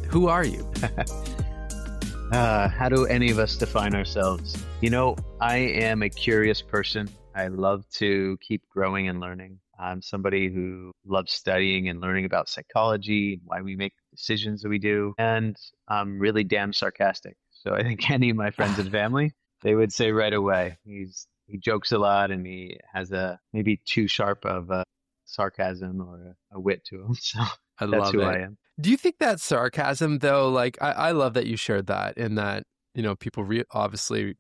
Who are you? How do any of us define ourselves? I am a curious person. I love to keep growing and learning. I'm somebody who loves studying and learning about psychology and why we make decisions that we do. And I'm really damn sarcastic. So I think any of my friends and family, they would say right away, he jokes a lot and he has a maybe too sharp of a sarcasm or a wit to him. So I that's love who it. I am. Do you think that sarcasm, though, like, I love that you shared that and that, people obviously,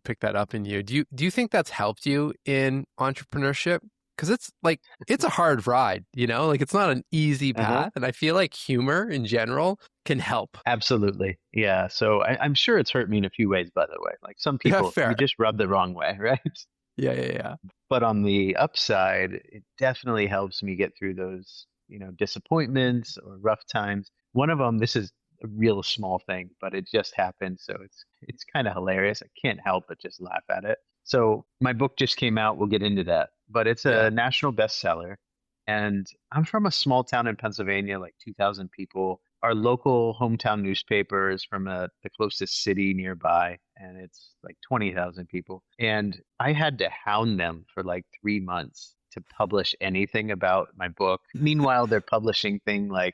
pick that up in you. Do you think that's helped you in entrepreneurship? Because it's a hard ride, like it's not an easy path. And I feel like humor in general can help. Absolutely. Yeah. So I'm sure it's hurt me in a few ways, by the way. Like some Yeah, people, fair. you just rub the wrong way, right? Yeah. But on the upside, it definitely helps me get through those, disappointments or rough times. One of them, this is a real small thing, but it just happened. So it's kind of hilarious. I can't help but just laugh at it. So my book just came out. We'll get into that, but it's a national bestseller. And I'm from a small town in Pennsylvania, like 2,000 people. Our local hometown newspaper is from the closest city nearby, and it's like 20,000 people. And I had to hound them for like 3 months to publish anything about my book. Meanwhile, they're publishing things like,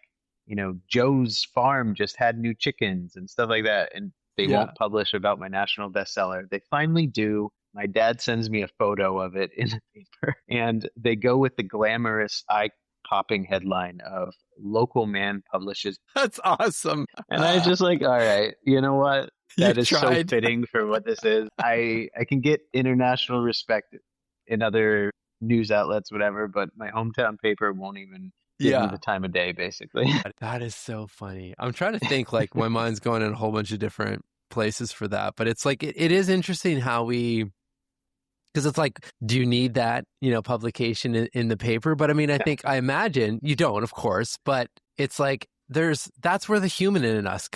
Joe's farm just had new chickens and stuff like that. And they won't publish about my national bestseller. They finally do. My dad sends me a photo of it in the paper, and they go with the glamorous, eye-popping headline of "Local Man Publishes." That's awesome. And I was just like, all right, you know what? That is so tried. fitting for what this is. I can get international respect in other news outlets, whatever, but my hometown paper won't even give me the time of day, basically. That is so funny. I'm trying to think, like, my mind's going in a whole bunch of different places for that, but it's like, it is interesting how because it's like, do you need that, publication in the paper? But I mean, I imagine you don't, of course, but it's like, that's where the human in us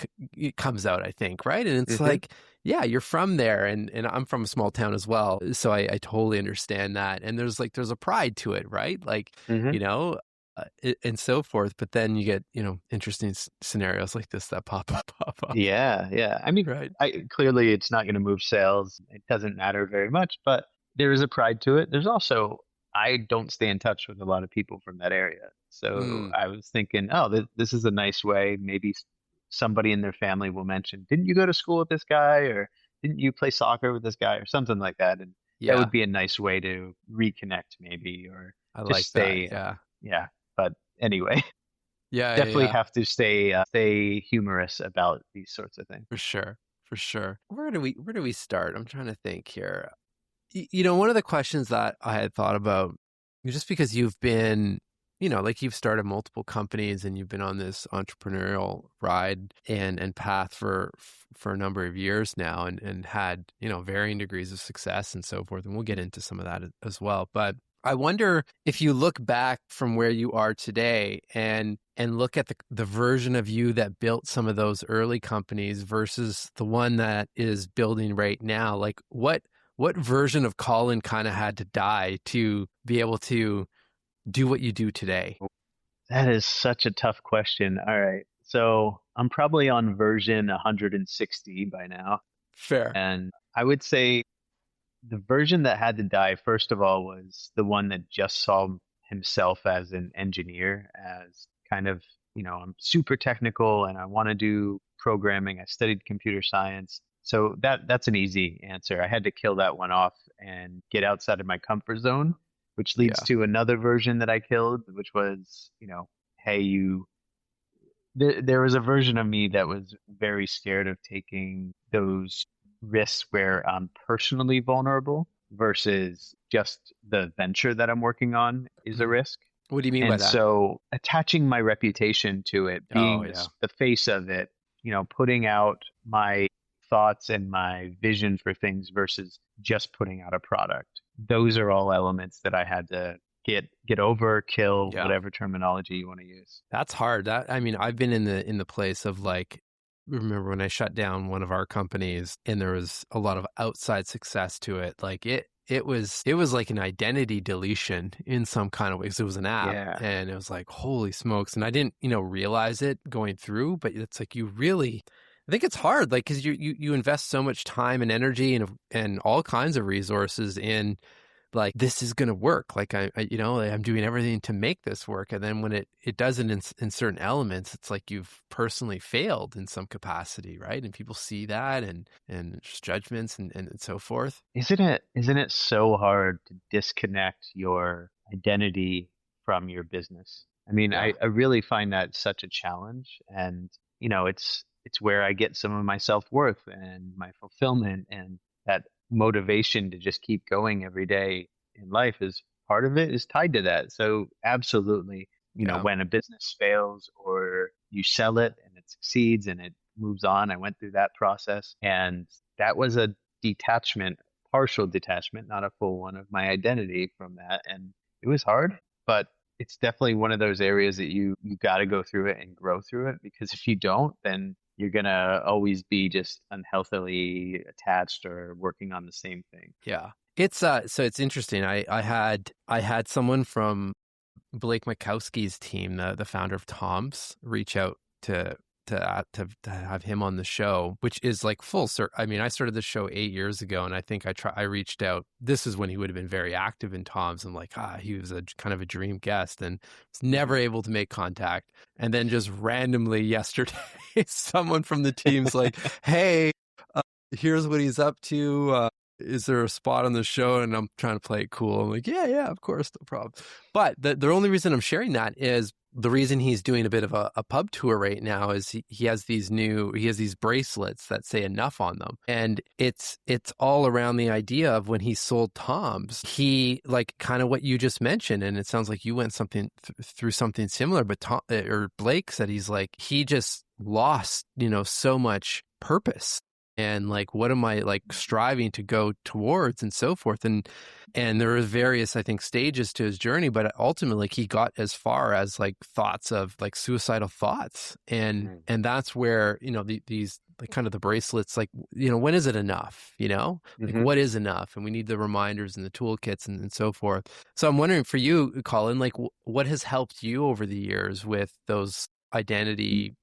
comes out, I think, right? And it's like, yeah, you're from there, and I'm from a small town as well, so I totally understand that. And there's a pride to it, right? Like, and so forth. But then you get, interesting scenarios like this that pop up. Yeah. I mean, right. Clearly it's not going to move sales. It doesn't matter very much, but there is a pride to it. There's also, I don't stay in touch with a lot of people from that area. So I was thinking, this is a nice way. Maybe somebody in their family will mention, didn't you go to school with this guy? Or didn't you play soccer with this guy? Or something like that. And that would be a nice way to reconnect maybe, or I just like stay. That. Yeah. But anyway, definitely have to stay humorous about these sorts of things. For sure. Where do we start? I'm trying to think here. One of the questions that I had thought about, just because you've been, like you've started multiple companies and you've been on this entrepreneurial ride and path for a number of years now, and had, varying degrees of success and so forth. And we'll get into some of that as well. But I wonder if you look back from where you are today and look at the version of you that built some of those early companies versus the one that is building right now, like what version of Colin kind of had to die to be able to do what you do today? That is such a tough question. All right. So I'm probably on version 160 by now. Fair. And I would say the version that had to die, first of all, was the one that just saw himself as an engineer, as kind of, I'm super technical and I want to do programming. I studied computer science. So that's an easy answer. I had to kill that one off and get outside of my comfort zone, which leads to another version that I killed, which was, there was a version of me that was very scared of taking those risks where I'm personally vulnerable versus just the venture that I'm working on is a risk. What do you mean by that? And so attaching my reputation to it, being the face of it, putting out my thoughts and my vision for things versus just putting out a product. Those are all elements that I had to get over, kill, whatever terminology you want to use. That's hard. I've been in the place of, like, remember when I shut down one of our companies and there was a lot of outside success to it. Like, it was like an identity deletion in some kind of ways. It was an app, Yeah. and it was like, holy smokes. And I didn't, realize it going through, but it's like you really, I think it's hard, like, because you invest so much time and energy and all kinds of resources in, like, this is going to work. Like I'm doing everything to make this work. And then when it doesn't in certain elements, it's like you've personally failed in some capacity, right? And people see that and just judgments and so forth. Isn't it so hard to disconnect your identity from your business? I mean, Yeah. I really find that such a challenge. And, it's where I get some of my self-worth and my fulfillment, and that motivation to just keep going every day in life is part of it is tied to that. So absolutely, Yeah. when a business fails or you sell it and it succeeds and it moves on, I went through that process, and that was a detachment, partial detachment, not a full one, of my identity from that. And it was hard, but it's definitely one of those areas that you got to go through it and grow through it, because if you don't, then you're gonna always be just unhealthily attached or working on the same thing. Yeah. It's so it's interesting. I had someone from Blake Makowski's team, the founder of Tom's, reach out to have him on the show, which is like full cert. I mean, I started the show 8 years ago, and I think I reached out. This is when he would have been very active in Tom's, and like, he was a kind of a dream guest, and was never Mhm. able to make contact. And then just randomly yesterday, someone from the team's like, "Hey, here's what he's up to. Is there a spot on the show?" And I'm trying to play it cool. I'm like, yeah, of course, no problem. But the only reason I'm sharing that is the reason he's doing a bit of a pub tour right now is he has these bracelets that say enough on them. And it's all around the idea of when he sold Tom's, he, like, kind of what you just mentioned. And it sounds like you went through something similar, but or Blake said he's like, he just lost, so much purpose. And like, what am I like striving to go towards and so forth. And there are various, I think, stages to his journey, but ultimately like, he got as far as like thoughts of like suicidal thoughts. And Mm. that's where, these like kind of the bracelets, like, when is it enough? Like, Mhm. what is enough? And we need the reminders and the toolkits and so forth. So I'm wondering for you, Colin, like, what has helped you over the years with those identity,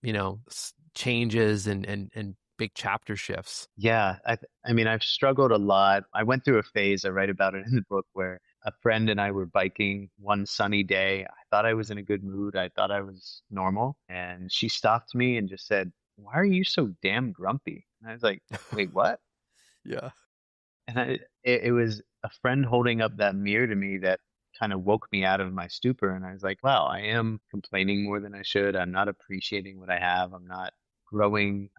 changes and big chapter shifts? Yeah, I mean, I've struggled a lot. I went through a phase, I write about it in the book, where a friend and I were biking one sunny day. I thought I was in a good mood. I thought I was normal. And she stopped me and just said, "Why are you so damn grumpy?" And I was like, "Wait, what?" Yeah. And it was a friend holding up that mirror to me that kind of woke me out of my stupor. And I was like, wow, I am complaining more than I should. I'm not appreciating what I have. I'm not growing.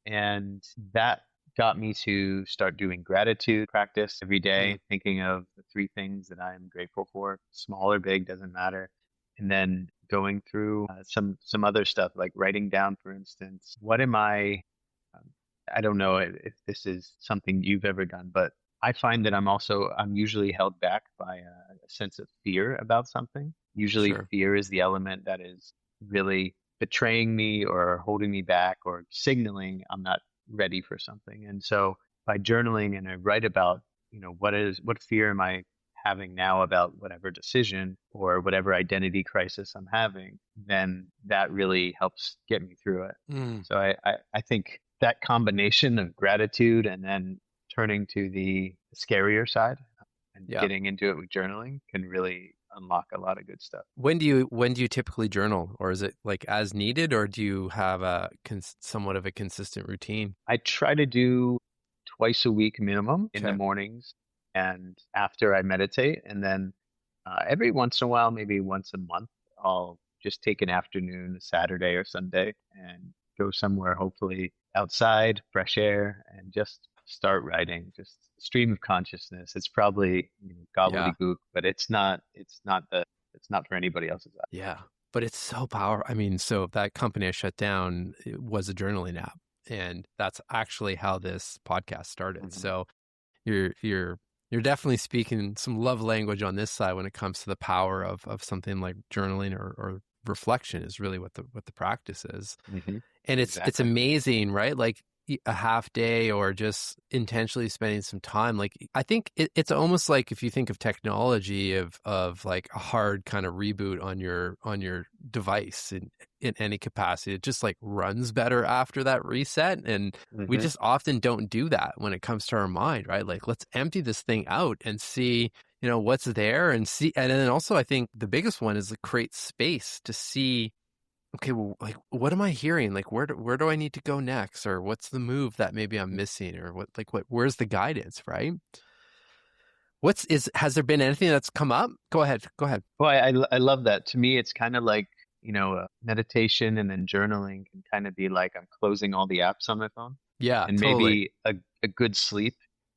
And that got me to start doing gratitude practice every Mm, day, thinking of the three things that I'm grateful for, small or big, doesn't matter. And then going through some other stuff, like writing down, for instance, what am um, I don't know if this is something you've ever done, but I find that I'm usually held back by a sense of fear about something. Usually sure. fear is the element that is really betraying me or holding me back or signaling I'm not ready for something. And so by journaling, and I write about, what fear am I having now about whatever decision or whatever identity crisis I'm having, then that really helps get me through it. Mm, So I think that combination of gratitude and then turning to the scarier side and yeah. getting into it with journaling can really unlock a lot of good stuff. When do you typically journal, or is it like as needed, or do you have a somewhat of a consistent routine? I try to do twice a week minimum in the Okay. mornings and after I meditate. And then every once in a while, maybe once a month, I'll just take an afternoon, a Saturday or Sunday, and go somewhere, hopefully outside, fresh air, and just start writing. Just stream of consciousness. It's probably Yeah. gobbledygook, but it's not for anybody else's eyes. Yeah. But it's so powerful. I mean, so that company I shut down, it was a journaling app. And that's actually how this podcast started. Mhm. So you're definitely speaking some love language on this side when it comes to the power of something like journaling or reflection is really what the practice is. Mhm. And it's Exactly. amazing, right? Like, a half day or just intentionally spending some time. Like I think it's almost like if you think of technology of like a hard kind of reboot on your device in any capacity, it just like runs better after that reset. And we Hmm. just often don't do that when it comes to our mind, right? Like let's empty this thing out and see, what's there and see. And then also I think the biggest one is to create space to see, okay, well, like, what am I hearing? Like, where do I need to go next? Or what's the move that maybe I'm missing? Or where's the guidance, right? Has there been anything that's come up? Go ahead. Go ahead. Well, I love that. To me, it's kind of like, meditation and then journaling can kind of be like I'm closing all the apps on my phone. Yeah, And totally. maybe a good sleep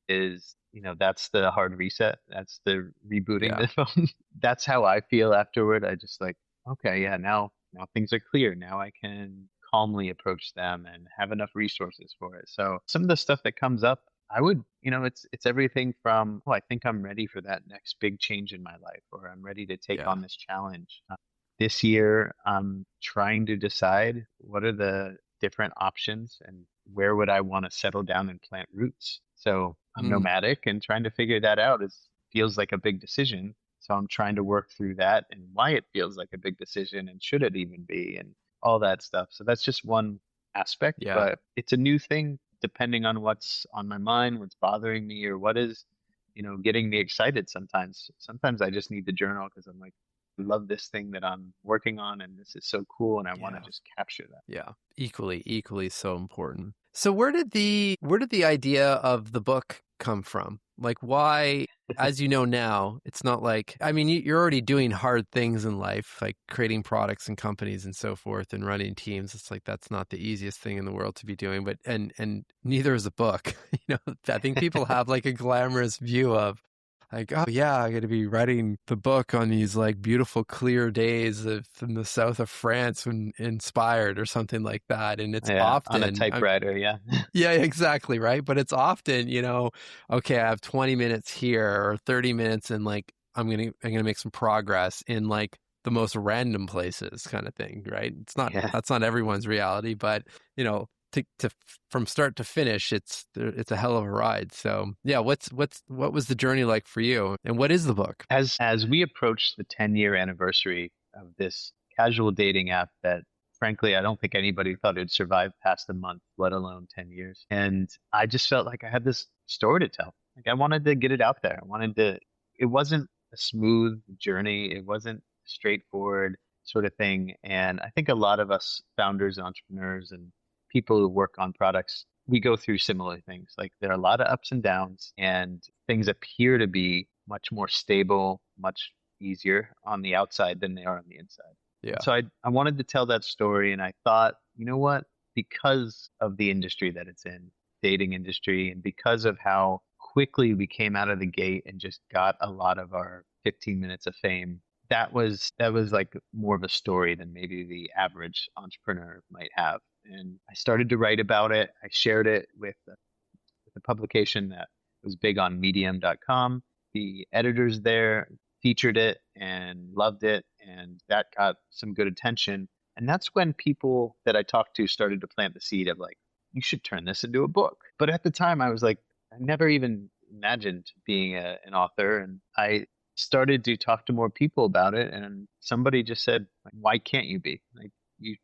is, that's the hard reset. That's the rebooting Yeah. the phone. That's how I feel afterward. I just like, okay, yeah, now things are clear. Now I can calmly approach them and have enough resources for it. So some of the stuff that comes up, I would, it's everything from, oh, I think I'm ready for that next big change in my life, or I'm ready to take Yeah. on this challenge. This year, I'm trying to decide what are the different options and where would I want to settle down and plant roots. So I'm Mm, nomadic, and trying to figure that out feels like a big decision. So I'm trying to work through that and why it feels like a big decision and should it even be and all that stuff. So that's just one aspect, yeah. but it's a new thing depending on what's on my mind, what's bothering me, or what is, getting me excited sometimes. Sometimes I just need to journal because I'm like, I love this thing that I'm working on and this is so cool and I want to Yeah. just capture that. Yeah. Equally so important. So where did the idea of the book come from? Like why, as you know now, it's not like, I mean, you're already doing hard things in life, like creating products and companies and so forth and running teams. It's like that's not the easiest thing in the world to be doing, but and neither is a book. I think people have like a glamorous view of like, oh yeah, I got to be writing the book on these like beautiful clear days in the south of France when inspired or something like that. And it's Yeah, on a often, typewriter. Yeah. yeah, exactly, right. But it's often, okay, I have 20 minutes here or 30 minutes, and like I'm gonna make some progress in like the most random places, kind of thing, right? Yeah. That's not everyone's reality, but to from start to finish, it's a hell of a ride. So yeah, what was the journey like for you, and what is the book? As we approach the 10-year anniversary of this casual dating app that frankly I don't think anybody thought it'd survive past a month, let alone 10 years. And I just felt like I had this story to tell. Like I wanted to get it out there. It wasn't a smooth journey. It wasn't straightforward sort of thing. And I think a lot of us founders, entrepreneurs, and people who work on products, we go through similar things. Like there are a lot of ups and downs, and things appear to be much more stable, much easier on the outside than they are on the inside. And Yeah, so I wanted to tell that story, and I thought, you know what? Because of the industry that it's in, dating industry, and because of how quickly we came out of the gate and just got a lot of our 15 minutes of fame, that was like more of a story than maybe the average entrepreneur might have. And I started to write about it. I shared it with a publication that was big on medium.com. The editors there featured it and loved it, and that got some good attention. And that's when people that I talked to started to plant the seed of like, you should turn this into a book. But at the time, I was like, I never even imagined being an author. And I started to talk to more people about it. And somebody just said, like, why can't you be? Like, you,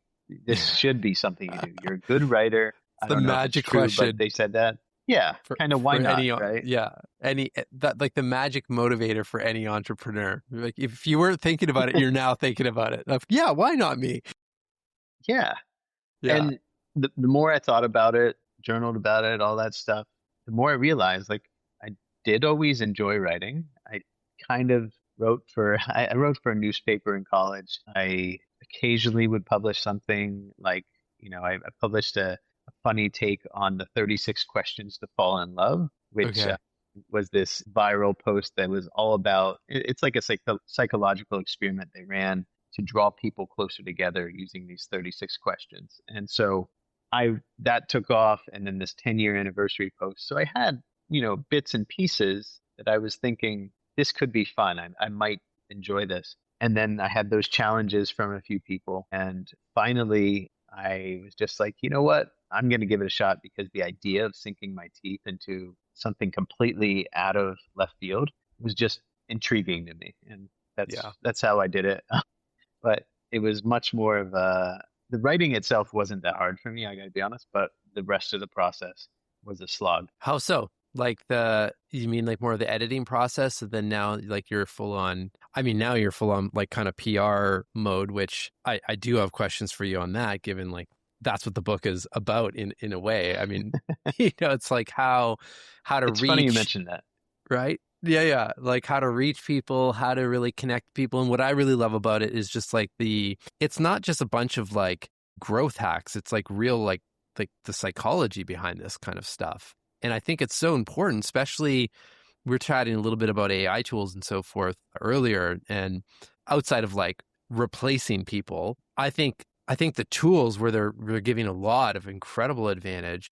this should be something you do. You're a good writer. it's I the don't know if it's magic true, but question they said that. Yeah, kind of why for not, any right? yeah any that like the magic motivator for any entrepreneur. Like if you weren't thinking about it, you're now thinking about it. Like, yeah, why not me? Yeah. Yeah, And the more I thought about it, journaled about it, all that stuff, the more I realized like I did always enjoy writing. I kind of I wrote for a newspaper in college. I occasionally would publish something like, I published a funny take on the 36 questions to fall in love, which okay, was this viral post that was all about it's like a psychological experiment they ran to draw people closer together using these 36 questions. And so I that took off, and then this 10-year anniversary post. So I had, bits and pieces that I was thinking this could be fun. I might enjoy this. And then I had those challenges from a few people. And finally, I was just like, you know what? I'm going to give it a shot because the idea of sinking my teeth into something completely out of left field was just intriguing to me. And Yeah. that's how I did it. But it was much more of the writing itself wasn't that hard for me, I got to be honest, but the rest of the process was a slog. How so? You mean like more of the editing process? And then now, like you're full on, I mean, now you're full on like kind of PR mode, which I do have questions for you on that, given like that's what the book is about in a way. I mean, it's like how to It's funny you reach, mentioned that. right? Yeah, yeah. Like how to reach people, how to really connect people. And what I really love about it is just like it's not just a bunch of like growth hacks. It's like real, like the psychology behind this kind of stuff. And I think it's so important, especially we're chatting a little bit about AI tools and so forth earlier. And outside of like replacing people, I think the tools where they're giving a lot of incredible advantage,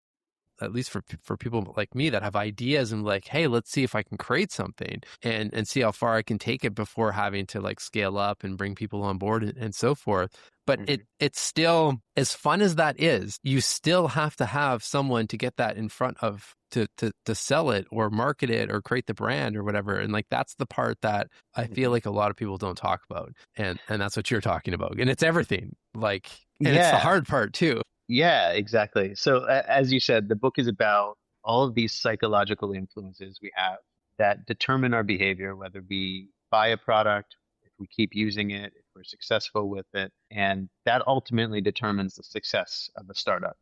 at least for people like me that have ideas and like, hey, let's see if I can create something and see how far I can take it before having to like scale up and bring people on board and so forth. But Hmm. it's still, as fun as that is, you still have to have someone to get that in front of to sell it or market it or create the brand or whatever. And like that's the part that I feel Hmm. like a lot of people don't talk about. And that's what you're talking about. And it's everything. Like, and it's the Yeah, hard part too. yeah, exactly. So as you said, the book is about all of these psychological influences we have that determine our behavior, whether we buy a product, if we keep using it, if we're successful with it, and that ultimately determines the success of a startup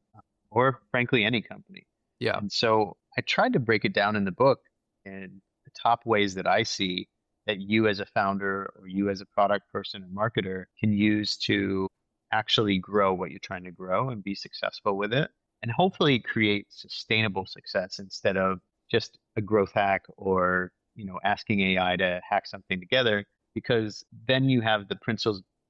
or frankly any company. Yeah. And so I tried to break it down in the book in the top ways that I see that you as a founder or you as a product person or marketer can use to actually grow what you're trying to grow and be successful with it and hopefully create sustainable success instead of just a growth hack or asking AI to hack something together because then you have the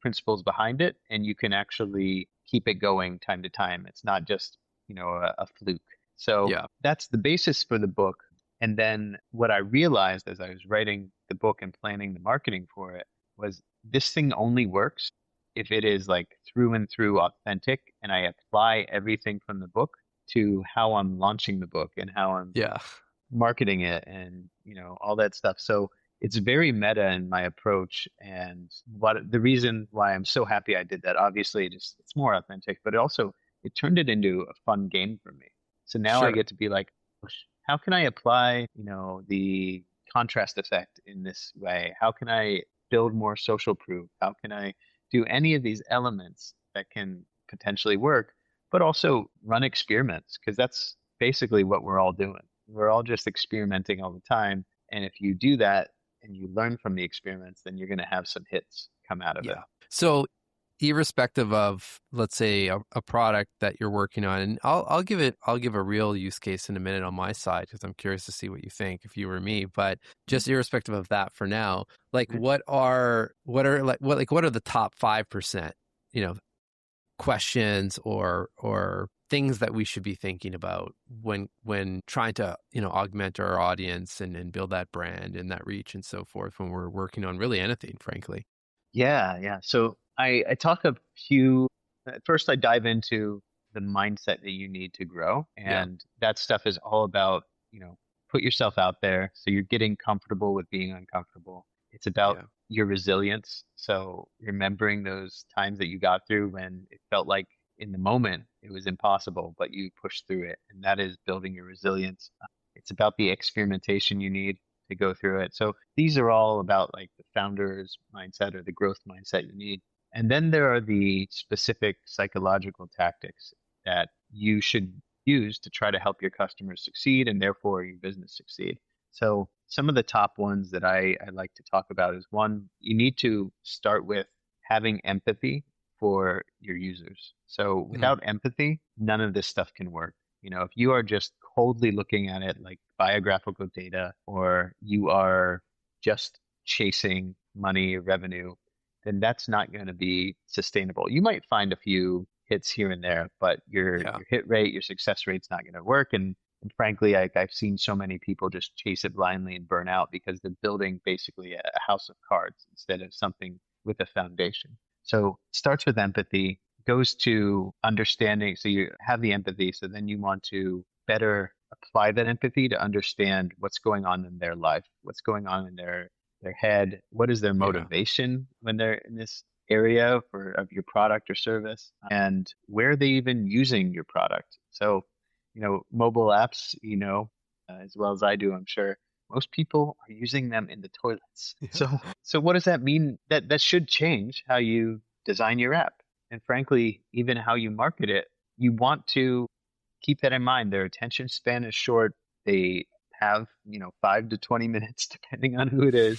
principles behind it and you can actually keep it going time to time. It's not just a fluke. So Yeah. that's the basis for the book. And then what I realized as I was writing the book and planning the marketing for it was this thing only works if it is like through and through authentic and I apply everything from the book to how I'm launching the book and how I'm Yeah. marketing it and all that stuff. So it's very meta in my approach and what the reason why I'm so happy I did that obviously just it's more authentic, but it turned it into a fun game for me. So now I Sure. get to be like, how can I apply, the contrast effect in this way? How can I build more social proof? How can I do any of these elements that can potentially work, but also run experiments? Because that's basically what we're all doing. We're all just experimenting all the time. And if you do that and you learn from the experiments, then you're going to have some hits come out of it. Yeah. So irrespective of, let's say, a product that you're working on, and I'll give a real use case in a minute on my side because I'm curious to see what you think if you were me. But just irrespective of that for now, like Mhm. what are the top 5%, you know, questions or things that we should be thinking about when trying to, augment our audience and build that brand and that reach and so forth when we're working on really anything, frankly. Yeah, yeah. So I talk a few, at first I dive into the mindset that you need to grow. Yeah. And that stuff is all about, put yourself out there. So you're getting comfortable with being uncomfortable. It's about Yeah. your resilience. So remembering those times that you got through when it felt like in the moment it was impossible, but you pushed through it. And that is building your resilience. It's about the experimentation you need to go through it. So these are all about like the founder's mindset or the growth mindset you need. And then there are the specific psychological tactics that you should use to try to help your customers succeed and therefore your business succeed. So some of the top ones that I like to talk about is one, you need to start with having empathy for your users. So Mm, without empathy, none of this stuff can work. If you are just coldly looking at it like biographical data, or you are just chasing money, revenue, then that's not going to be sustainable. You might find a few hits here and there, but your yeah. your hit rate, your success rate's not going to work. And frankly, I've seen so many people just chase it blindly and burn out because they're building basically a house of cards instead of something with a foundation. So it starts with empathy, goes to understanding. So you have the empathy. So then you want to better apply that empathy to understand what's going on in their life, what's going on in their head, what is their Yeah. motivation when they're in this area of your product or service, and where are they even using your product. So, mobile apps, as well as I do, I'm sure most people are using them in the toilets. Yeah. So what does that mean? That should change how you design your app, and frankly, even how you market it. You want to keep that in mind. Their attention span is short. They have, 5 to 20 minutes, depending on who it is.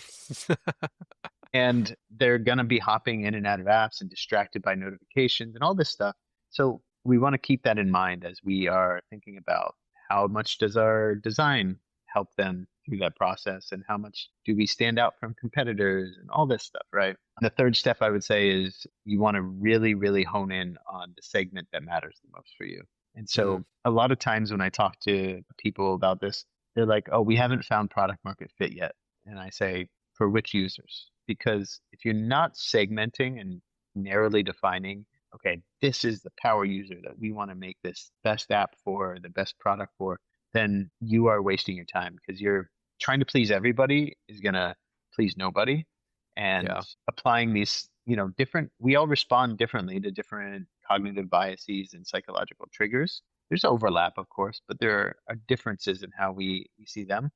And they're going to be hopping in and out of apps and distracted by notifications and all this stuff. So we want to keep that in mind as we are thinking about how much does our design help them through that process, and how much do we stand out from competitors and all this stuff, right? The third step I would say is you want to really, really hone in on the segment that matters the most for you. And Mm, so a lot of times when I talk to people about this, they're like, oh, we haven't found product market fit yet. And I say, for which users? Because if you're not segmenting and narrowly defining, okay, this is the power user that we want to make this best app for, the best product for, then you are wasting your time, because you're trying to please everybody is going to please nobody. And yeah. applying these, we all respond differently to different cognitive biases and psychological triggers. There's overlap, of course, but there are differences in how we see them.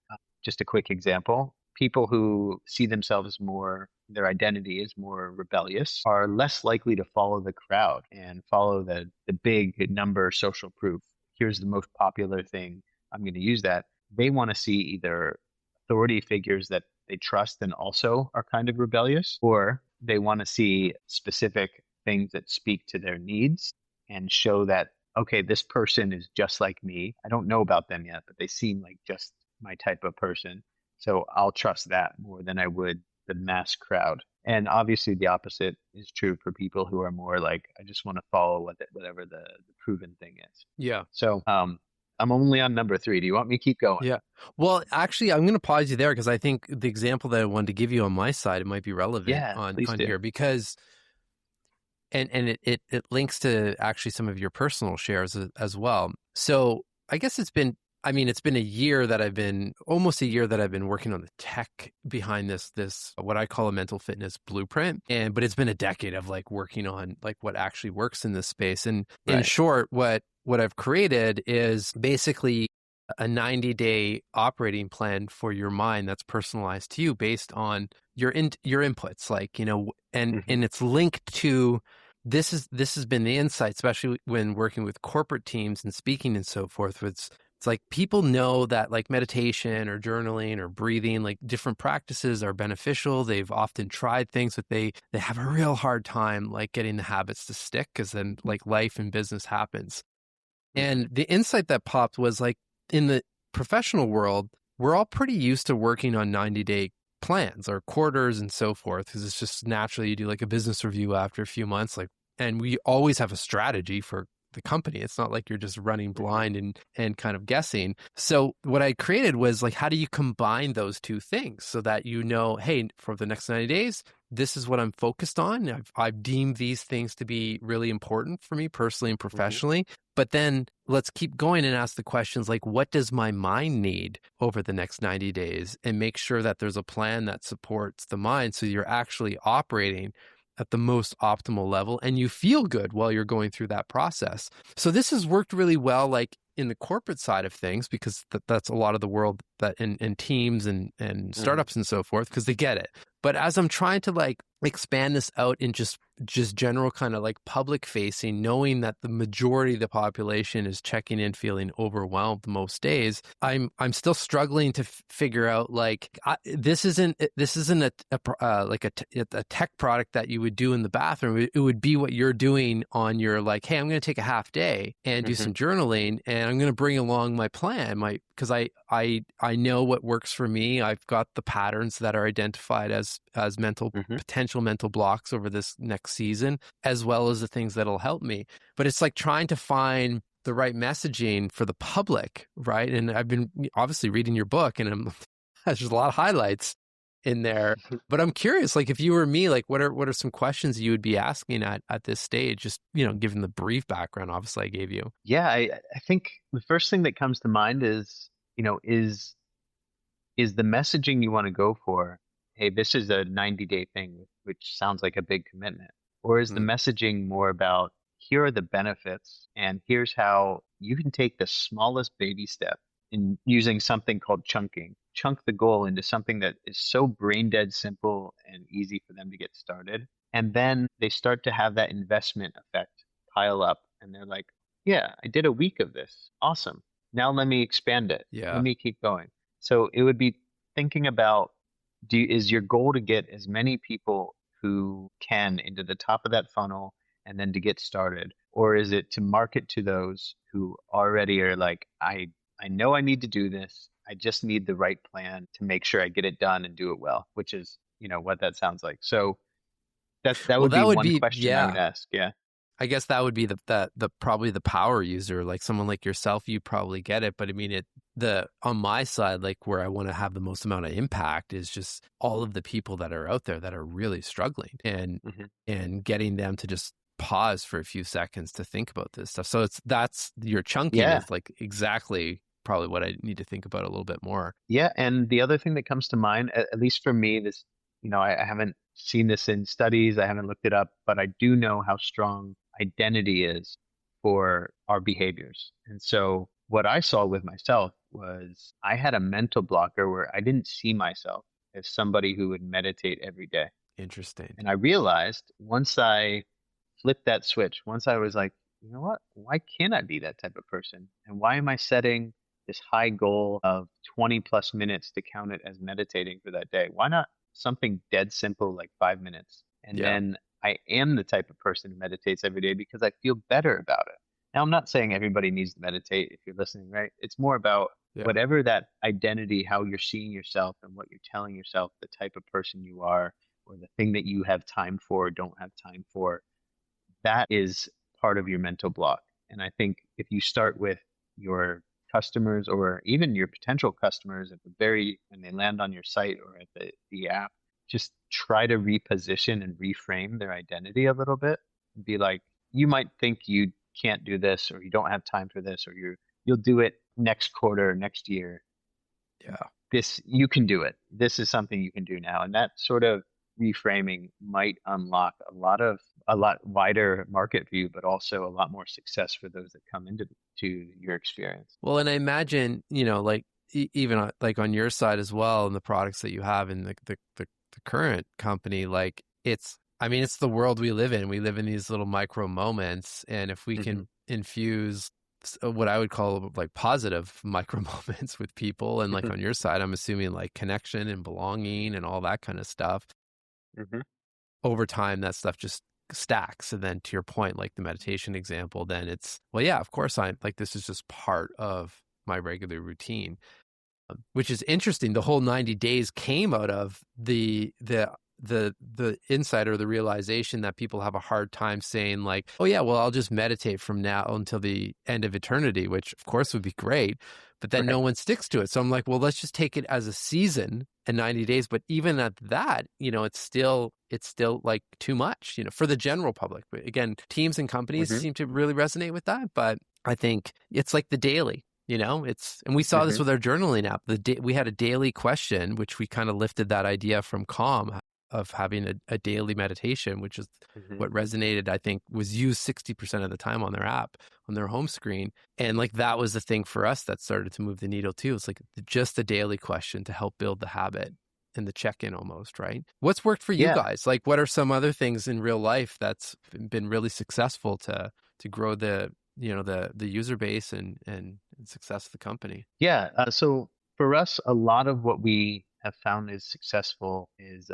Just a quick example: people who see themselves more, their identity is more rebellious, are less likely to follow the crowd and follow the big number social proof. Here's the most popular thing, I'm going to use that. They want to see either authority figures that they trust and also are kind of rebellious, or they want to see specific things that speak to their needs and show that, okay, this person is just like me. I don't know about them yet, but they seem like just my type of person. So I'll trust that more than I would the mass crowd. And obviously, the opposite is true for people who are more like, I just want to follow whatever the proven thing is. Yeah. So I'm only on number 3. Do you want me to keep going? Yeah. Well, actually, I'm going to pause you there because I think the example that I wanted to give you on my side, it might be relevant Yeah, on please do. here because, and it links to actually some of your personal shares as well. So I guess it's been a year that almost a year that I've been working on the tech behind this what I call a mental fitness blueprint. But it's been a decade of like working on like what actually works in this space. And in Right. short, what I've created is basically a 90-day operating plan for your mind that's personalized to you based on your inputs, like, and Hmm. it's linked to this has been the insight, especially when working with corporate teams and speaking and so forth. It's like people know that like meditation or journaling or breathing, like different practices are beneficial. They've often tried things, but they have a real hard time like getting the habits to stick, because then like life and business happens. Hmm. And the insight that popped was like in the professional world, we're all pretty used to working on 90-day plans or quarters and so forth, because it's just naturally you do like a business review after a few months, like, and we always have a strategy for the company. It's not like you're just running Hmm. blind and kind of guessing. So what I created was like, how do you combine those two things so that hey, for the next 90 days, this is what I'm focused on. I've deemed these things to be really important for me personally and Hmm. professionally. But then let's keep going and ask the questions like, what does my mind need over the next 90 days? And make sure that there's a plan that supports the mind, so you're actually operating at the most optimal level and you feel good while you're going through that process. So this has worked really well, like in the corporate side of things, because that's a lot of the world that in teams and Hmm. startups and so forth, because they get it. But as I'm trying to like expand this out in just general kind of like public facing, knowing that the majority of the population is checking in feeling overwhelmed most days, I'm still struggling to figure out like this isn't a tech product that you would do in the bathroom. It would be what you're doing on your like, hey, I'm going to take a half day and do Hmm. some journaling, and I'm going to bring along my plan, because I know what works for me. I've got the patterns that are identified as Hmm. potential mental blocks over this next season, as well as the things that'll help me. But it's like trying to find the right messaging for the public, right? And I've been obviously reading your book, and there's a lot of highlights. in there. But I'm curious, like if you were me, like what are some questions you would be asking at this stage? Just, given the brief background, obviously I gave you. Yeah, I think the first thing that comes to mind is, is the messaging you want to go for, hey, this is a 90-day thing, which sounds like a big commitment? Or is the Mm, messaging more about, here are the benefits, and here's how you can take the smallest baby step in using something called chunking? Chunk the goal into something that is so brain dead simple and easy for them to get started. And then they start to have that investment effect pile up, and they're like, yeah, I did a week of this. Awesome. Now let me expand it. Let yeah. me keep going. So it would be thinking about, is your goal to get as many people who can into the top of that funnel and then to get started? Or is it to market to those who already are like, I know I need to do this. I just need the right plan to make sure I get it done and do it well, which is, what that sounds like. So that Well, would be that would one be, question I would yeah. ask. Yeah. I guess that would be the probably the power user, like someone like yourself, you probably get it. But I mean, the on my side, like where I want to have the most amount of impact is just all of the people that are out there that are really struggling, and Hmm. getting them to just pause for a few seconds to think about this stuff. So that's your chunking Yeah. is like exactly probably what I need to think about a little bit more. Yeah, and the other thing that comes to mind, at least for me, this, I haven't seen this in studies, I haven't looked it up, but I do know how strong identity is for our behaviors. And so what I saw with myself was I had a mental blocker where I didn't see myself as somebody who would meditate every day. Interesting. And I realized once I flipped that switch, once I was like, you know what? Why can't I be that type of person? And why am I setting this high goal of 20 plus minutes to count it as meditating for that day? Why not something dead simple like 5 minutes? And Yeah. then I am the type of person who meditates every day because I feel better about it. Now, I'm not saying everybody needs to meditate if you're listening, right? It's more about Yeah. whatever that identity, how you're seeing yourself and what you're telling yourself, the type of person you are, or the thing that you have time for or don't have time for, that is part of your mental block. And I think if you start with your customers or even your potential customers at the very, when they land on your site or at the app, just try to reposition and reframe their identity a little bit and be like, you might think you can't do this or you don't have time for this or you'll do it next quarter, next year. Yeah. This, you can do it. This is something you can do now. And that sort of reframing might unlock a lot wider market view, but also a lot more success for those that come into to your experience. Well, and I imagine, like even like on your side as well, and the products that you have in the current company, like I mean, it's the world we live in. We live in these little micro moments, and if we Hmm. can infuse what I would call like positive micro moments with people, and like Hmm. on your side, I'm assuming like connection and belonging and all that kind of stuff. Hmm. Over time, that stuff just stacks. And then to your point, like the meditation example, then it's, well, yeah, of course I'm like, this is just part of my regular routine, which is interesting. The whole 90 days came out of the insight or the realization that people have a hard time saying like, oh yeah, well, I'll just meditate from now until the end of eternity, which of course would be great, but then no Right. one sticks to it. So I'm like, well, let's just take it as a season and 90 days. But even at that, it's still like too much, for the general public. But again, teams and companies Hmm. seem to really resonate with that. But I think it's like the daily. And we saw this Hmm. with our journaling app. We had a daily question, which we kind of lifted that idea from Calm of having a daily meditation, which is Hmm. what resonated, I think, was used 60% of the time on their app, on their home screen. And like that was the thing for us that started to move the needle too. It's like just a daily question to help build the habit and the check-in almost, right? What's worked for you Yeah. guys? Like what are some other things in real life that's been really successful to grow the user base and success of the company? Yeah. So for us, a lot of what we have found is successful is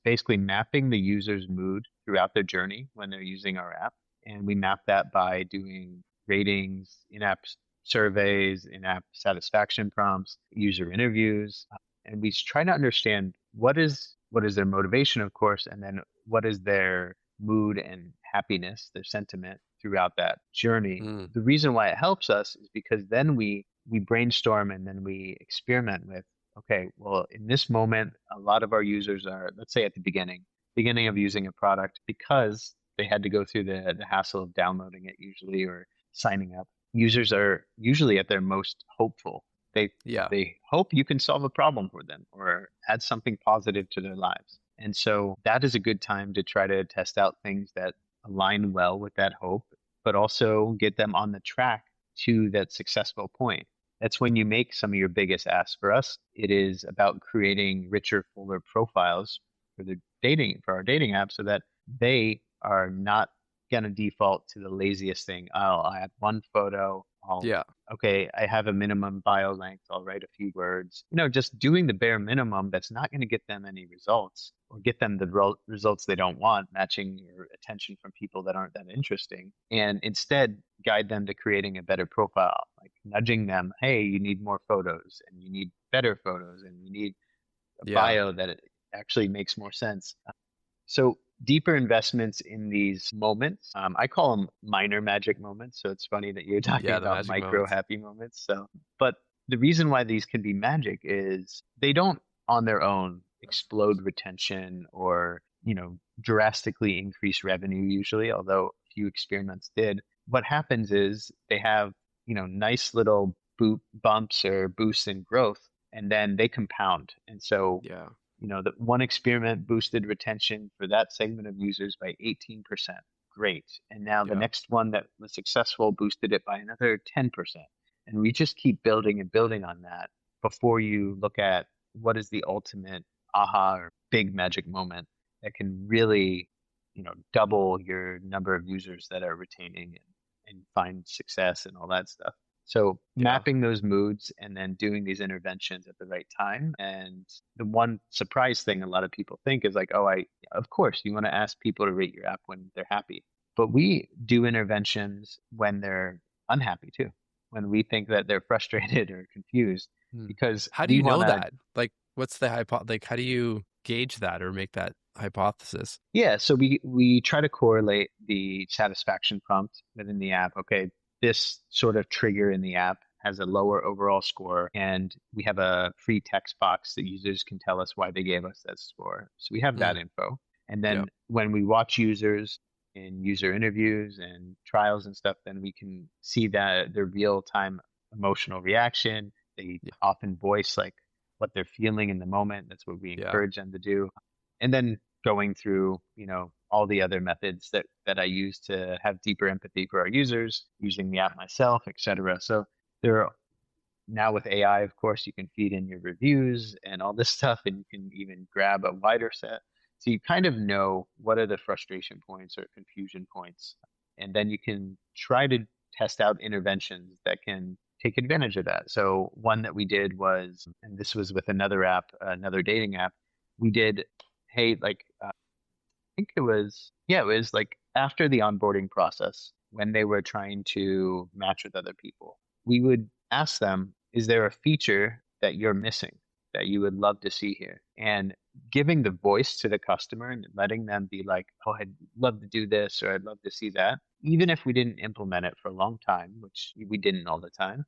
basically mapping the user's mood throughout their journey when they're using our app. And we map that by doing ratings, in-app surveys, in-app satisfaction prompts, user interviews. And we try to understand what is their motivation, of course, and then what is their mood and happiness, their sentiment throughout that journey. Mm, The reason why it helps us is because then we brainstorm and then we experiment with, okay, well, in this moment, a lot of our users are, let's say at the beginning of using a product because they had to go through the hassle of downloading it usually or signing up. Users are usually at their most hopeful. They Yeah. they hope you can solve a problem for them or add something positive to their lives. And so that is a good time to try to test out things that align well with that hope, but also get them on the track to that successful point. That's when you make some of your biggest asks. For us, it is about creating richer, fuller profiles for our dating app so that they are not going to default to the laziest thing. Oh, I have one photo. Yeah. Okay, I have a minimum bio length. I'll write a few words. Just doing the bare minimum that's not going to get them any results or get them the results they don't want, matching your attention from people that aren't that interesting. And instead, guide them to creating a better profile, like nudging them, hey, you need more photos and you need better photos and you need a Yeah. bio that it actually makes more sense. So deeper investments in these moments, I call them minor magic moments. So it's funny that you're talking Yeah. The about magic micro moments. happy moments. But the reason why these can be magic is they don't on their own explode retention or, drastically increase revenue usually, although a few experiments did. What happens is they have, nice little bumps or boosts in growth, and then they compound. And so Yeah. the one experiment boosted retention for that segment of users by 18%. Great. And now the Yeah. next one that was successful boosted it by another 10%. And we just keep building and building on that before you look at what is the ultimate aha or big magic moment that can really, double your number of users that are retaining and find success and all that stuff. So Yeah. mapping those moods and then doing these interventions at the right time. And the one surprise thing a lot of people think is like, oh, of course, you want to ask people to rate your app when they're happy. But we do interventions when they're unhappy too, when we think that they're frustrated or confused, Hmm. because How do we you want know to. that? Like, what's the like, how do you gauge that or make that hypothesis? Yeah, so we try to correlate the satisfaction prompt within the app. Okay, this sort of trigger in the app has a lower overall score, and we have a free text box that users can tell us why they gave us that score. So we have that Hmm. info. And Yeah. then when we watch users in user interviews and trials and stuff, then we can see that their real-time emotional reaction. They Yeah. often voice like what they're feeling in the moment. That's what we Yeah. encourage them to do. And then going through, all the other methods that I use to have deeper empathy for our users, using the app myself, etc. So there are now with AI, of course, you can feed in your reviews and all this stuff, and you can even grab a wider set. So you kind of know what are the frustration points or confusion points, and then you can try to test out interventions that can take advantage of that. So one that we did was, and this was with another app, another dating app, we did, hey, like think it was, yeah, it was like after the onboarding process when they were trying to match with other people. We would ask them, is there a feature that you're missing that you would love to see here? And giving the voice to the customer and letting them be like, oh, I'd love to do this or I'd love to see that. Even if we didn't implement it for a long time, which we didn't all the time,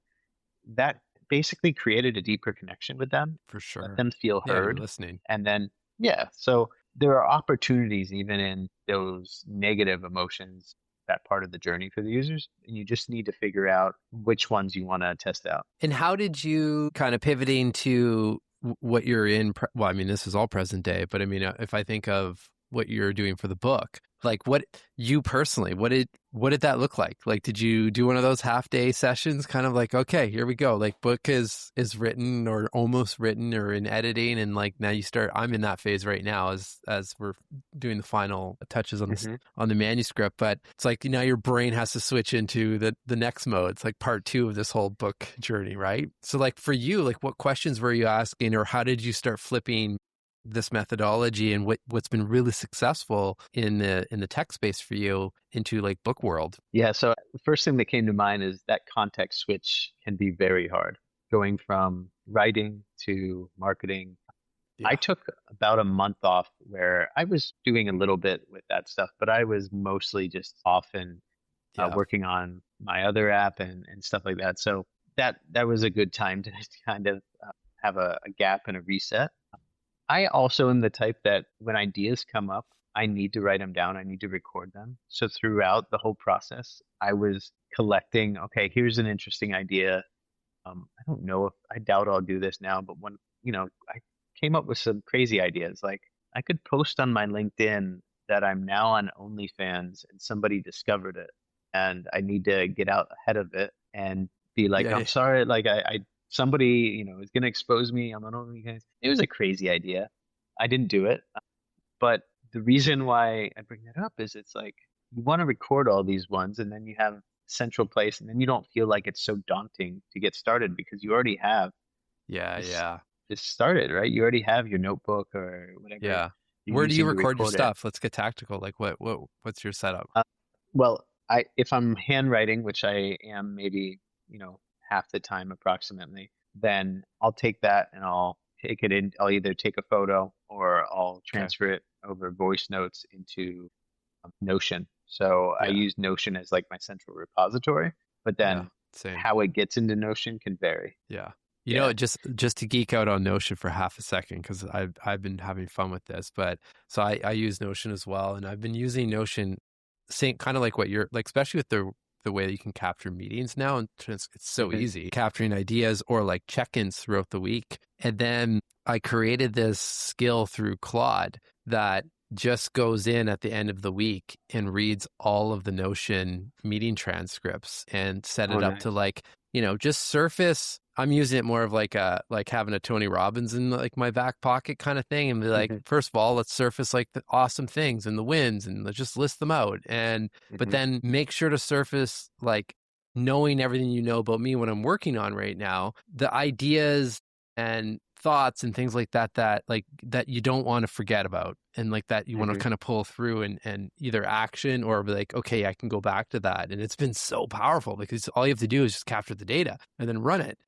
that basically created a deeper connection with them, For let sure. them feel Yeah. You're heard. listening. And then, yeah, so there are opportunities even in those negative emotions, that part of the journey for the users. And you just need to figure out which ones you want to test out. And how did you kind of pivoting to what you're in? Well, I mean, this is all present day, but I mean, if I think of what you're doing for the book, like what you personally, what did that look like? Like, did you do one of those half day sessions? Kind of like, okay, here we go. Like, book is written or almost written or in editing, and like now you start. I'm in that phase right now as we're doing the final touches on this Hmm. on the manuscript. But it's like now your brain has to switch into the next mode. It's like part two of this whole book journey, right? So, like for you, like what questions were you asking, or how did you start flipping this methodology and what's been really successful in the tech space for you into like book world? Yeah, so the first thing that came to mind is that context switch can be very hard. Going from writing to marketing, I Yeah. took about a month off where I was doing a little bit with that stuff, but I was mostly just off and Yeah. working on my other app and stuff like that. So that was a good time to kind of have a gap and a reset. I also am the type that when ideas come up, I need to write them down. I need to record them. So throughout the whole process, I was collecting, okay, here's an interesting idea. I don't know if I doubt I'll do this now, but when, I came up with some crazy ideas. Like I could post on my LinkedIn that I'm now on OnlyFans and somebody discovered it and I need to get out ahead of it and be like, Yeah, I'm yeah, sorry, like somebody, is going to expose me. I'm on OnlyFans. It was a crazy idea. I didn't do it. But the reason why I bring that up is it's like you want to record all these ones and then you have a central place and then you don't feel like it's so daunting to get started because you already have yeah, this yeah. this started, right? You already have your notebook or whatever Yeah. you're Where do you using to record your record it. stuff? Let's get tactical. Like what's your setup? Uh, well, I if I'm handwriting, which I am maybe, half the time approximately, then I'll take that and I'll take it in. I'll either take a photo or I'll Okay. transfer it over voice notes into Notion. So I Yeah. use Notion as like my central repository, but Yeah. then Same. how it gets into Notion can vary. Yeah. Yeah. Just to geek out on Notion for half a second, because I've been having fun with this, but so I use Notion as well, and I've been using Notion, same kind of like what you're like, especially with the way that you can capture meetings now, and it's so Hmm. easy capturing ideas or like check-ins throughout the week. And then I created this skill through Claude that just goes in at the end of the week and reads all of the Notion meeting transcripts and set Oh, it up to nice. like, just surface. I'm using it more of like having a Tony Robbins in like my back pocket kind of thing, and be like, Hmm. first of all, let's surface like the awesome things and the wins, and let's just list them out. And but Hmm. then make sure to surface like knowing everything you know about me, what I'm working on right now, the ideas and thoughts and things like that you don't want to forget about, and like that you want to Hmm. kind of pull through and either action or be like, okay, I can go back to that. And it's been so powerful because all you have to do is just capture the data and then run it.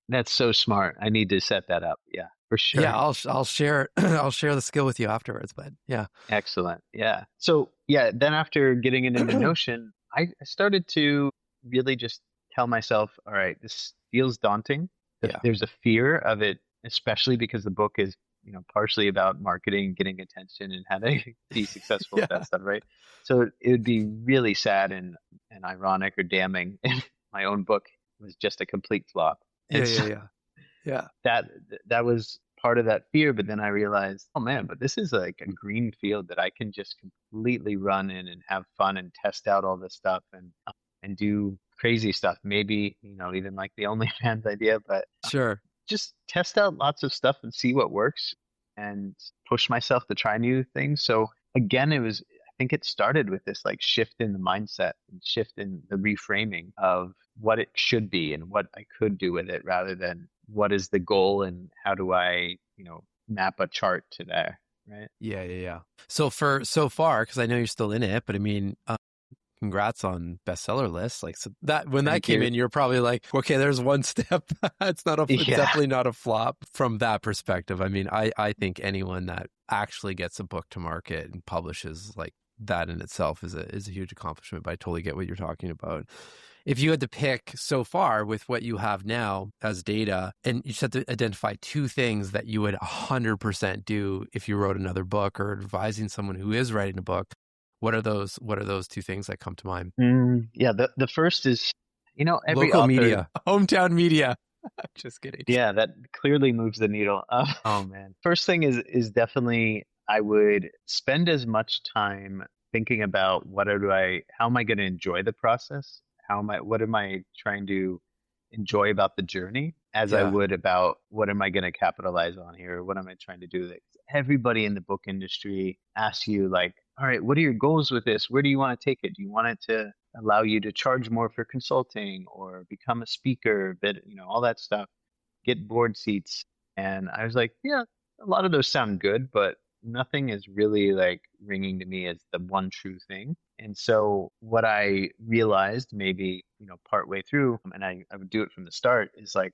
That's so smart. I need to set that up. Yeah, for Yeah, sure. I'll share I'll share the skill with you afterwards, but yeah. Excellent. Yeah. So yeah, then after getting it into Notion, I started to really just tell myself, all right, this feels daunting. Yeah. There's a fear of it, especially because the book is, partially about marketing, getting attention, and how to be successful with that Yeah. stuff, right? So it would be really sad and ironic or damning if my own book was just a complete flop. Yeah, And yeah, so yeah. Yeah. that that was part of that fear, but then I realized, oh man, but this is like a green field that I can just completely run in and have fun and test out all this stuff and do crazy stuff, maybe, even like the OnlyFans idea, but Sure. just test out lots of stuff and see what works and push myself to try new things. So again, I think it started with this like shift in the mindset and shift in the reframing of what it should be and what I could do with it rather than what is the goal and how do I, map a chart to there, right? Yeah, yeah, yeah. So for so far, because I know you're still in it, but I mean, congrats on bestseller lists. Like, so that when that Thank came you. in, you're probably like, okay, there's one step. It's Yeah. definitely not a flop from that perspective. I mean, I think anyone that actually gets a book to market and publishes like that in itself is a huge accomplishment. But I totally get what you're talking about. If you had to pick so far with what you have now as data, and you just had to identify two things that you would 100% do if you wrote another book or advising someone who is writing a book, what are those two things that come to mind? Yeah. The first is, every Local author, media, hometown media. Just kidding. yeah, that clearly moves the needle. Oh man. First thing is definitely I would spend as much time thinking about how am I going to enjoy the process? What am I trying to enjoy about the journey as I Yeah. would about what am I going to capitalize on here? What am I trying to do? Like, everybody in the book industry asks you like, all right, what are your goals with this? Where do you want to take it? Do you want it to allow you to charge more for consulting or become a speaker, but all that stuff, get board seats. And I was like, yeah, a lot of those sound good, but nothing is really like ringing to me as the one true thing. And so what I realized maybe, partway through, and I would do it from the start, is like,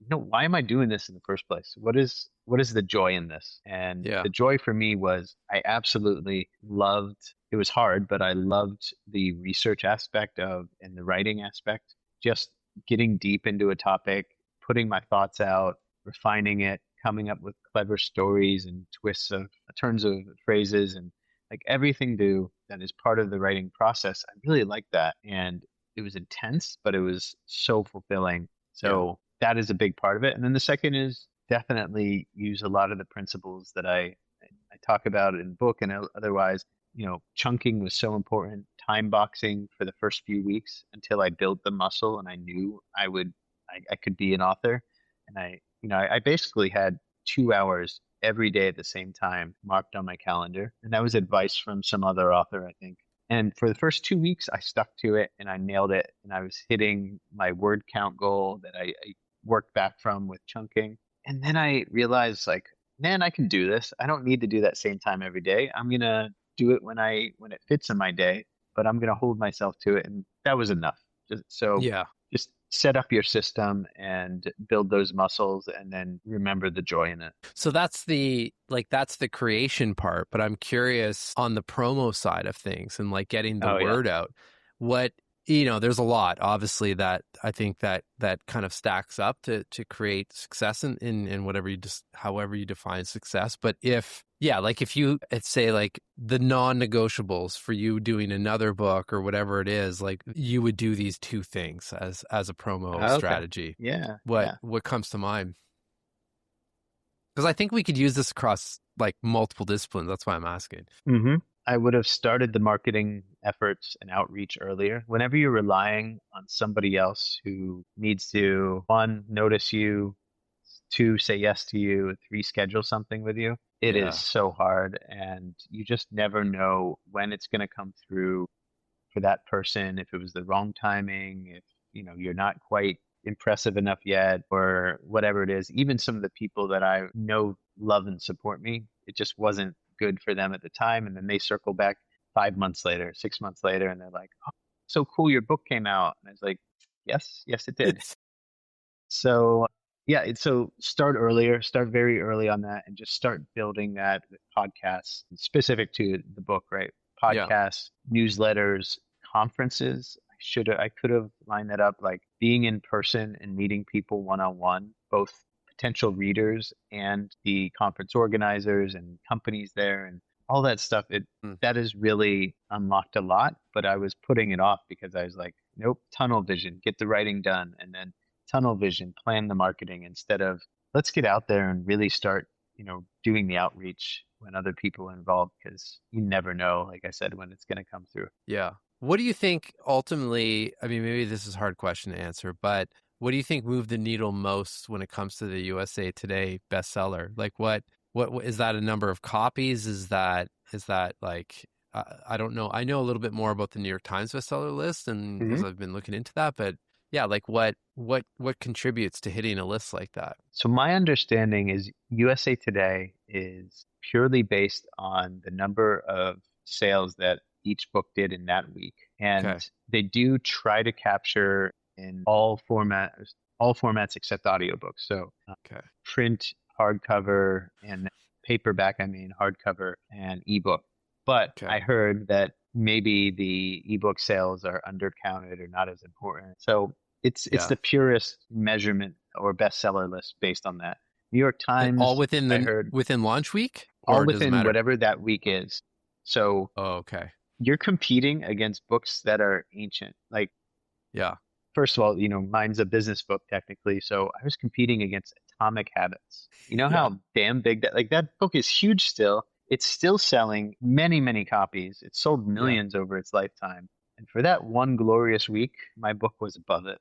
why am I doing this in the first place? What is the joy in this? And Yeah. the joy for me was I absolutely loved, it was hard, but I loved the research aspect of and the writing aspect, just getting deep into a topic, putting my thoughts out, refining it, coming up with clever stories and twists of turns of phrases and like everything do that is part of the writing process. I really like that. And it was intense, but it was so fulfilling. Yeah. So that is a big part of it. And then the second is definitely use a lot of the principles that I talk about in the book and otherwise. Chunking was so important. Time boxing for the first few weeks until I built the muscle and I knew I could be an author. And I basically had 2 hours every day at the same time marked on my calendar. And that was advice from some other author, I think. And for the first 2 weeks, I stuck to it and I nailed it. And I was hitting my word count goal that I worked back from with chunking. And then I realized, like, man, I can do this. I don't need to do that same time every day. I'm gonna do it when it fits in my day, but I'm gonna hold myself to it. And that was enough. Yeah. Just set up your system and build those muscles and then remember the joy in it. So that's the creation part, but I'm curious on the promo side of things and like getting the Oh yeah. word out. What, there's a lot obviously that I think that kind of stacks up to create success in whatever however you define success. But if you say like the non-negotiables for you doing another book or whatever it is, like you would do these two things as a promo Okay. strategy. Yeah. What Yeah. what comes to mind? Because I think we could use this across like multiple disciplines. That's why I'm asking. hmm I would have started the marketing efforts and outreach earlier. Whenever you're relying on somebody else who needs to, one, notice you, two, say yes to you, three, schedule something with you, it is Yeah. so hard. And you just never know when it's going to come through for that person, if it was the wrong timing, if you're not quite impressive enough yet, or whatever it is. Even some of the people that I know love and support me, it just wasn't good for them at the time. And then they circle back 5 months later, 6 months later, and they're like, "Oh, so cool, your book came out." And I was like, "Yes, yes, it did." It's So yeah, so start earlier, start very early on that, and just start building that with podcasts specific to the book, right? yeah. Podcasts, newsletters, conferences. I could have lined that up, like being in person and meeting people one on one, both potential readers and the conference organizers and companies there and all that stuff. Mm. That has really unlocked a lot, but I was putting it off because I was like, nope, tunnel vision, get the writing done, and then tunnel vision, plan the marketing instead of let's get out there and really start, doing the outreach when other people are involved because you never know, like I said, when it's going to come through. Yeah. What do you think ultimately, I mean, maybe this is a hard question to answer, but what do you think moved the needle most when it comes to the USA Today bestseller? Like what is that a number of copies? Is that like, I don't know. I know a little bit more about the New York Times bestseller list and hmm because I've been looking into that, but yeah, like what contributes to hitting a list like that? So my understanding is USA Today is purely based on the number of sales that each book did in that week. And Okay. they do try to capture in all formats except audiobooks. So Okay. print, hardcover, and paperback, I mean hardcover and ebook. But Okay. I heard that maybe the ebook sales are undercounted or not as important. So it's Yeah. the purest measurement or bestseller list based on that. New York And all Times, within I the heard within launch week all or does it within matter? whatever that week is. So Oh, okay. you're competing against books that are ancient. Like, Yeah. first of all, mine's a business book technically. So I was competing against Atomic Habits. You know Yeah. how damn big that book is huge still. It's still selling many, many copies. It sold Yeah. millions over its lifetime. And for that one glorious week, my book was above it.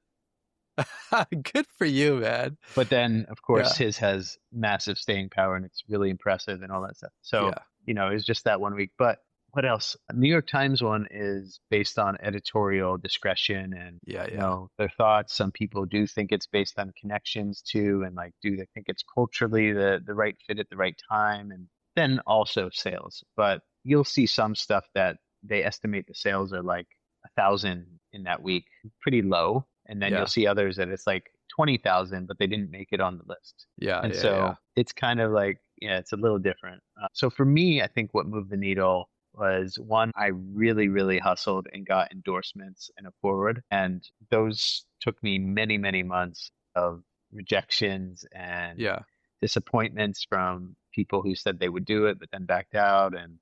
Good for you, man. But then, of course, Yeah. his has massive staying power and it's really impressive and all that stuff. So, Yeah. it was just that one week. But what else? New York Times one is based on editorial discretion and, Yeah. Yeah. their thoughts. Some people do think it's based on connections too, and like, do they think it's culturally the right fit at the right time? And then also sales. But you'll see some stuff that they estimate the sales are like 1,000 in that week, pretty low. And then you'll Yeah. see others that it's like 20,000, but they didn't make it on the list. Yeah. And Yeah. Yeah. so it's kind of like, yeah, it's a little different. So for me, I think what moved the needle was one, I really, really hustled and got endorsements and a forward. And those took me many, many months of rejections and Yeah. disappointments from people who said they would do it but then backed out, and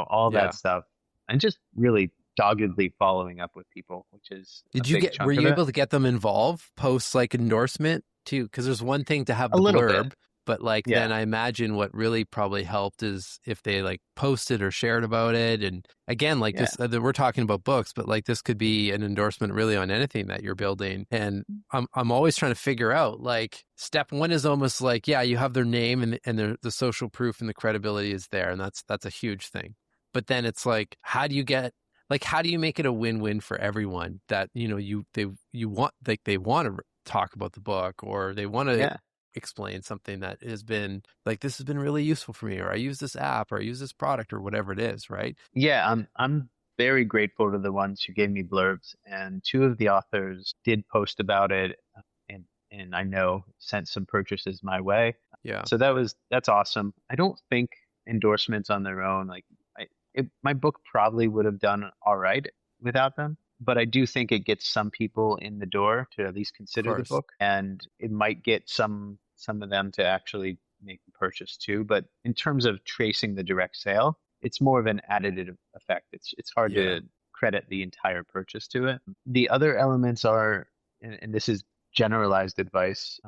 all that Yeah. stuff, and just really doggedly following up with people, which is a big Were chunk of you it. able to get them involved post like endorsement too? Because there's one thing to have A the little bit. blurb, but like then Yeah. I imagine what really probably helped is if they like posted or shared about it. And again, like Yeah. this, we're talking about books, but like this could be an endorsement really on anything that you're building. And I'm always trying to figure out like step one is almost like, yeah, you have their name and the social proof and the credibility is there. And that's a huge thing. But then it's like, how do you make it a win-win for everyone that, you want, like they want to talk about the book or they want to Yeah. explain something that has been like, this has been really useful for me, or I use this app or I use this product or whatever it is, right? Yeah, I'm very grateful to the ones who gave me blurbs, and two of the authors did post about it, and I know sent some purchases my way. Yeah, So that's awesome. I don't think endorsements on their own, like my book probably would have done all right without them, but I do think it gets some people in the door to at least of consider the course. book, and it might get some of them to actually make the purchase too. But in terms of tracing the direct sale, it's more of an additive effect. It's hard Yeah. to credit the entire purchase to it. The other elements are, and this is generalized advice,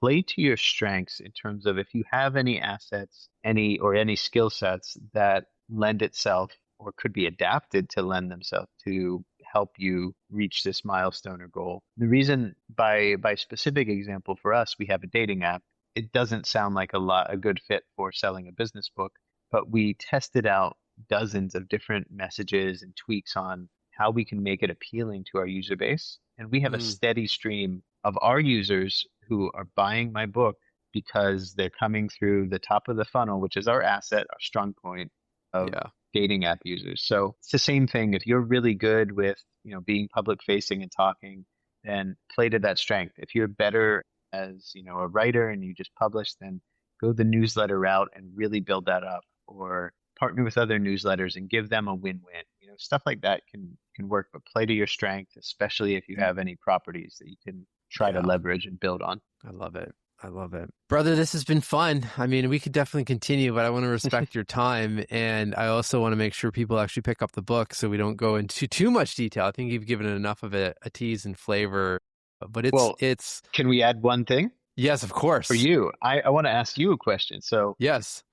play to your strengths in terms of if you have any assets, any skill sets that lend itself or could be adapted to lend themselves to help you reach this milestone or goal. The reason, by specific example for us, we have a dating app. It doesn't sound like a good fit for selling a business book, but we tested out dozens of different messages and tweaks on how we can make it appealing to our user base. And we have a Mm, steady stream of our users who are buying my book because they're coming through the top of the funnel, which is our asset, our strong point of yeah. dating app users. So it's the same thing. If you're really good with, being public facing and talking, then play to that strength. If you're better as, a writer and you just publish, then go the newsletter route and really build that up, or partner with other newsletters and give them a win-win. Stuff like that can work, but play to your strength, especially if you have any properties that you can try to Yeah. leverage and build on. I love it. I love it. Brother, this has been fun. I mean, we could definitely continue, but I want to respect your time. And I also want to make sure people actually pick up the book so we don't go into too much detail. I think you've given it enough of a tease and flavor, but Well, it's, can we add one thing yes, of for course. you? I want to ask you a question. So, Yes.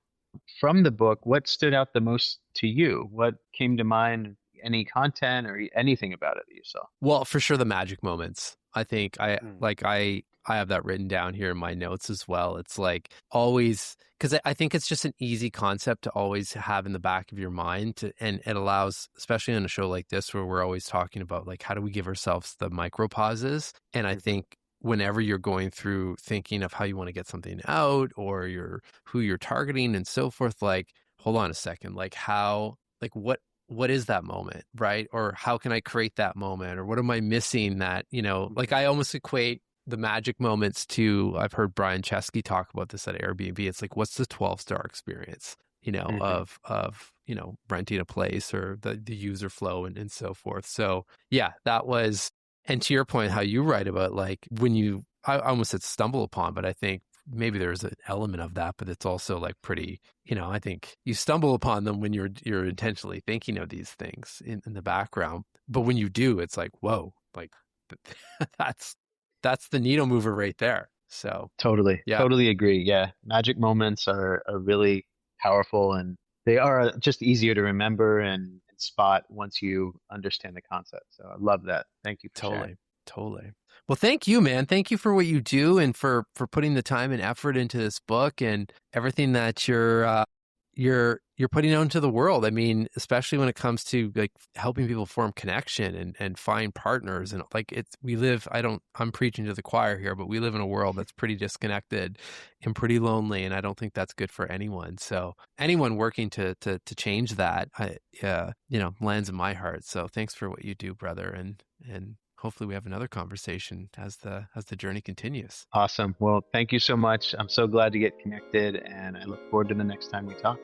from the book, what stood out the most to you? What came to mind? Any content or anything about it that you saw? Well, for sure the magic moments. I think Mm. I have that written down here in my notes as well. It's like always because I think it's just an easy concept to always have in the back of your mind and it allows, especially on a show like this where we're always talking about like how do we give ourselves the micro pauses. And I Mhm. think whenever you're going through thinking of how you want to get something out or who you're targeting and so forth, like, hold on a second, like how, like what is that moment, right? Or how can I create that moment? Or what am I missing that, like Mhm. I almost equate the magic moments to, I've heard Brian Chesky talk about this at Airbnb. It's like, what's the 12-star experience, Mhm. renting a place or the user flow and so forth. So yeah, that was, and to your point, how you write about like I almost said stumble upon, but I think maybe there's an element of that, but it's also like pretty, I think you stumble upon them when you're intentionally thinking of these things in the background. But when you do, it's like, whoa, like that's that's the needle mover right there. So Totally, yeah, totally agree. Yeah, magic moments are really powerful, and they are just easier to remember and spot once you understand the concept. So I love that. Thank you for sharing. totally. Totally. Well, thank you, man. Thank you for what you do and for putting the time and effort into this book and everything that you're putting out into the world. I mean, especially when it comes to like helping people form connection and find partners and like I'm preaching to the choir here, but we live in a world that's pretty disconnected and pretty lonely, and I don't think that's good for anyone. So anyone working to change that, lands in my heart. So thanks for what you do, brother, and hopefully we have another conversation as the journey continues. Awesome. Well, thank you so much. I'm so glad to get connected, and I look forward to the next time we talk.